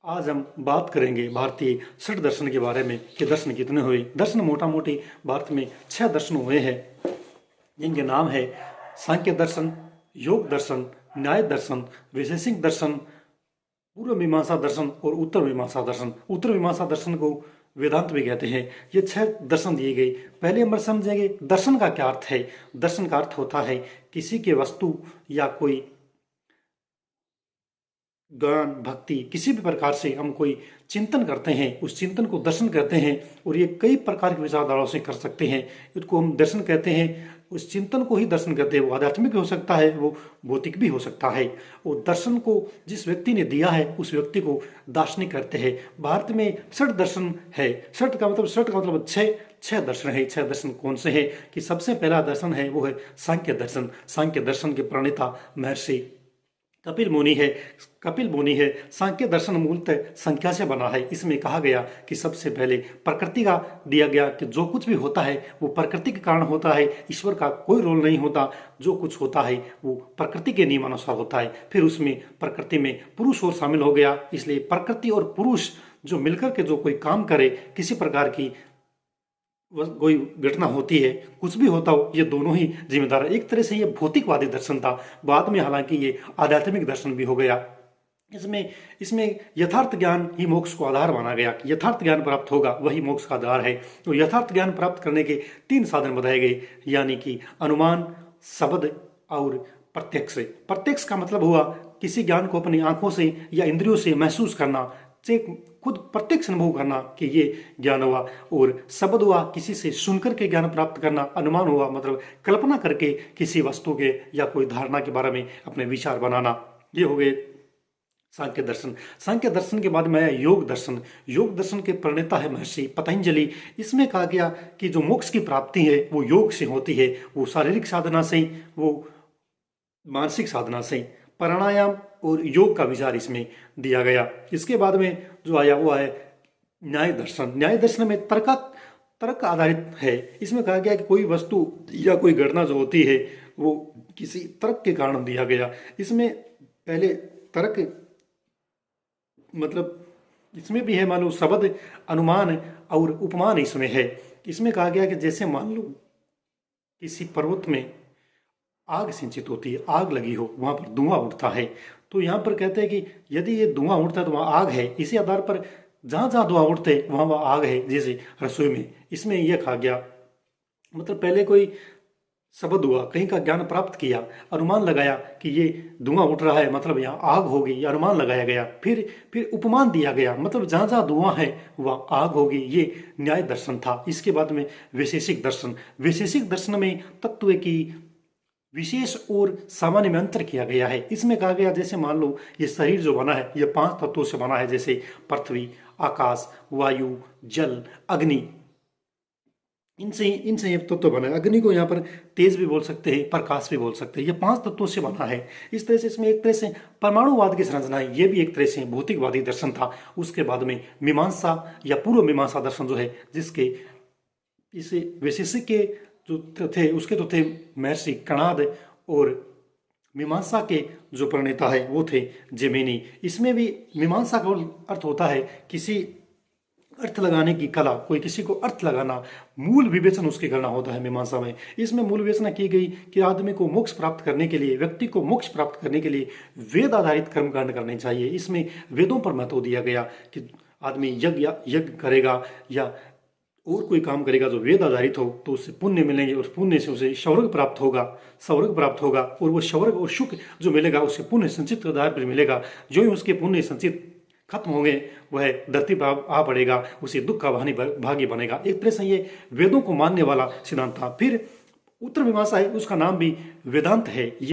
आज हम बात करेंगे भारतीय षट दर्शन के बारे में कि दर्शन कितने हुए। दर्शन मोटा मोटी भारत में 6 दर्शन हुए हैं, जिनके नाम है सांख्य दर्शन, योग दर्शन, न्याय दर्शन, वैशेषिक दर्शन, पूर्व मीमांसा दर्शन और उत्तर मीमांसा दर्शन। उत्तर मीमांसा दर्शन को वेदांत भी कहते हैं। ये 6 दर्शन दिए गए। पहले हम समझेंगे दर्शन का क्या अर्थ है। दर्शन का अर्थ होता है किसी के वस्तु या कोई ज्ञान भक्ति किसी भी प्रकार से हम कोई चिंतन करते हैं, उस चिंतन को दर्शन कहते हैं। और ये कई प्रकार की विचारधाराओं से कर सकते हैं, इसको हम दर्शन कहते हैं। उस चिंतन को ही दर्शन कहते हैं। वो आध्यात्मिक भी हो सकता है, वो भौतिक भी हो सकता है। और दर्शन को जिस व्यक्ति ने दिया है उस व्यक्ति को दार्शनिक कहते हैं। भारत में षट दर्शन है। षट का मतलब छह दर्शन है। 6 दर्शन कौन से हैं कि सबसे पहला दर्शन है वो है सांख्य दर्शन। सांख्य दर्शन के प्रणेता महर्षि कपिल मुनि है। सांख्य दर्शन मूलतः संख्या से बना है। इसमें कहा गया कि सबसे पहले प्रकृति का दिया गया कि जो कुछ भी होता है वो प्रकृति के कारण होता है, ईश्वर का कोई रोल नहीं होता। जो कुछ होता है वो प्रकृति के नियमानुसार होता है। फिर उसमें प्रकृति में पुरुष और शामिल हो गया, इसलिए प्रकृति और पुरुष जो मिलकर के जो कोई काम करे, किसी प्रकार की कोई घटना होती है, कुछ भी होता हो, ये दोनों ही जिम्मेदार है। एक तरह से ये भौतिकवादी दर्शन था। बाद में हालांकि ये आध्यात्मिक दर्शन भी हो गया। इसमें यथार्थ ज्ञान ही मोक्ष को आधार माना गया। यथार्थ ज्ञान प्राप्त होगा वही मोक्ष का आधार है। तो यथार्थ ज्ञान प्राप्त करने के 3 साधन बताए गए, यानी कि अनुमान, शब्द और प्रत्यक्ष। प्रत्यक्ष का मतलब हुआ किसी ज्ञान को अपनी आंखों से या इंद्रियों से महसूस करना, से खुद प्रत्यक्ष अनुभव करना कि ये ज्ञान हुआ। और शब्द हुआ किसी से सुनकर के ज्ञान प्राप्त करना। अनुमान हुआ मतलब कल्पना करके किसी वस्तु के या कोई धारणा के बारे में अपने विचार बनाना। ये हो गए सांख्य दर्शन। सांख्य दर्शन के बाद में आया योग दर्शन। योग दर्शन के प्रणेता है महर्षि पतंजलि। इसमें कहा गया कि जो मोक्ष की प्राप्ति है वो योग से होती है। वो शारीरिक साधना से, वो मानसिक साधना से, प्राणायाम और योग का विचार इसमें दिया गया। इसके बाद में जो आया वो है न्याय दर्शन। न्याय दर्शन में तर्क आधारित है। इसमें कहा गया कि कोई वस्तु या कोई घटना जो होती है वो किसी तर्क के कारण दिया गया। इसमें पहले तर्क मतलब इसमें भी है, मान लो शब्द, अनुमान और उपमान इसमें है। इसमें कहा गया कि जैसे मान लो किसी पर्वत में आग सिंचित होती है, आग लगी हो, वहां पर धुआं उठता है। तो यहाँ पर कहते हैं कि यदि ये धुआं उठता है तो वहाँ आग है। इसी आधार पर जहाँ जहाँ धुआं उठते वहाँ वहाँ आग है, जैसे रसोई में। इसमें यह कहा गया मतलब पहले कोई शब्द हुआ, कहीं का ज्ञान प्राप्त किया, अनुमान लगाया कि ये धुआं उठ रहा है मतलब यहाँ आग होगी, ये अनुमान लगाया गया। फिर उपमान दिया गया मतलब जहाँ जहाँ धुआं है वहाँ आग होगी। ये न्याय दर्शन था। इसके बाद में वैशेषिक दर्शन। वैशेषिक दर्शन में तत्व की विशेष और सामान्य में अंतर किया गया है। इसमें कहा गया जैसे मान लो ये शरीर जो बना है ये 5 तत्वों से बना है, जैसे पृथ्वी, आकाश, वायु, जल, अग्नि। इनसे ये तत्व बना है। अग्नि को यहाँ पर तेज भी बोल सकते हैं, प्रकाश भी बोल सकते हैं। ये 5 तत्वों से बना है। इस तरह से इसमें एक तरह से परमाणुवाद की संरचना है। ये भी एक तरह से भौतिकवादी दर्शन था। उसके बाद में मीमांसा या पूर्व मीमांसा दर्शन जो है, जिसके इसे वैशेषिक के जो थे उसके तो थे महर्षि कणाद, और मीमांसा के जो प्रणेता है वो थे जैमिनी। इसमें भी मीमांसा का अर्थ होता है किसी अर्थ लगाने की कला, कोई किसी को अर्थ लगाना, मूल विवेचन उसके करना होता है मीमांसा में। इसमें मूल विवेचना की गई कि आदमी को मोक्ष प्राप्त करने के लिए, व्यक्ति को मोक्ष प्राप्त करने के लिए वेद आधारित कर्मकांड करने चाहिए। इसमें वेदों पर महत्व दिया गया कि आदमी यज्ञ करेगा या और कोई काम करेगा जो वेद आधारित हो तो उससे पुण्य मिलेंगे, उस पुण्य से उसे स्वर्ग प्राप्त होगा। और वो स्वर्ग और सुख जो मिलेगा उससे पुण्य संचित के आधार पर मिलेगा। जो ही उसके पुण्य संचित खत्म होंगे वह धरती पर आ पड़ेगा, उसे दुख का भागी बनेगा। एक तरह से ये वेदों को मानने वाला सिद्धांत था। फिर उत्तर मीमांसा है, उसका नाम भी वेदांत है।